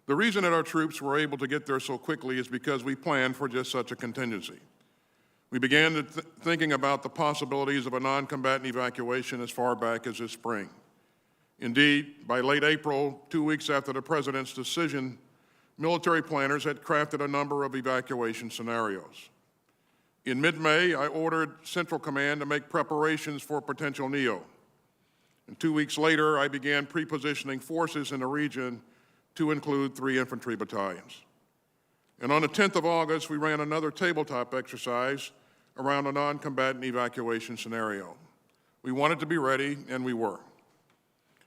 The reason that our troops were able to get there so quickly is because we planned for just such a contingency. We began thinking about the possibilities of a non-combatant evacuation as far back as this spring. Indeed, by late April, 2 weeks after the President's decision, military planners had crafted a number of evacuation scenarios. In mid-May, I ordered Central Command to make preparations for potential NEO. And 2 weeks later, I began pre-positioning forces in the region to include 3 infantry battalions. And on the 10th of August, we ran another tabletop exercise around a non-combatant evacuation scenario. We wanted to be ready, and we were.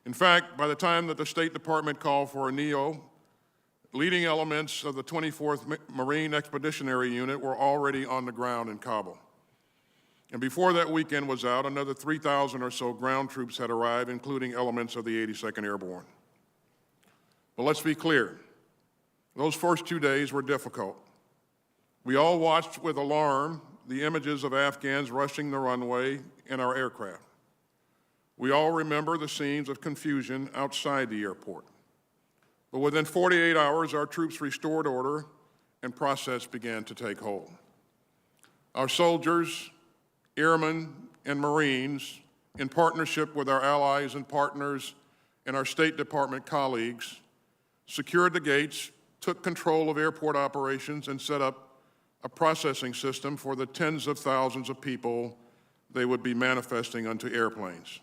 In fact, by the time that the State Department called for a NEO, leading elements of the 24th Marine Expeditionary Unit were already on the ground in Kabul. And before that weekend was out, another 3,000 or so ground troops had arrived, including elements of the 82nd Airborne. But let's be clear, those first 2 days were difficult. We all watched with alarm the images of Afghans rushing the runway in our aircraft. We all remember the scenes of confusion outside the airport. But within 48 hours, our troops restored order and process began to take hold. Our soldiers, airmen, and Marines, in partnership with our allies and partners and our State Department colleagues, secured the gates, took control of airport operations, and set up a processing system for the tens of thousands of people they would be manifesting onto airplanes.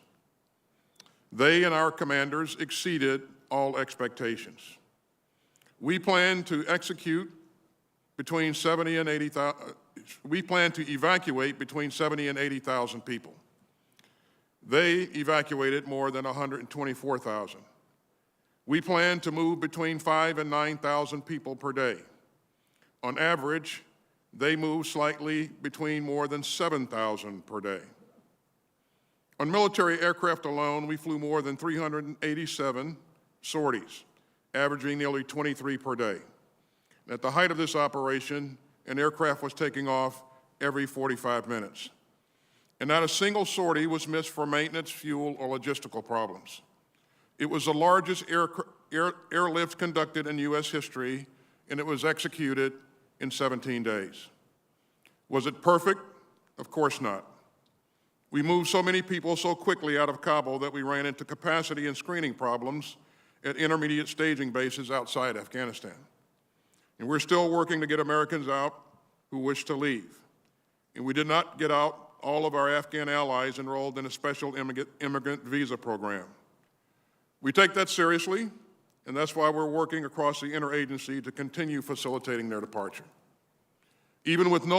They and our commanders exceeded all expectations. We plan to execute between 70 and 80,000, we plan to evacuate between 70 and 80,000 people. They evacuated more than 124,000. We plan to move between 5,000 and 9,000 people per day. On average, they move slightly between more than 7,000 per day. On military aircraft alone, we flew more than 387 sorties, averaging nearly 23 per day. At the height of this operation, an aircraft was taking off every 45 minutes. And not a single sortie was missed for maintenance, fuel, or logistical problems. It was the largest airlift conducted in U.S. history, and it was executed in 17 days. Was it perfect? Of course not. We moved so many people so quickly out of Kabul that we ran into capacity and screening problems at intermediate staging bases outside Afghanistan. And we're still working to get Americans out who wish to leave. And we did not get out all of our Afghan allies enrolled in a special immigrant visa program. We take that seriously, and that's why we're working across the interagency to continue facilitating their departure. Even with no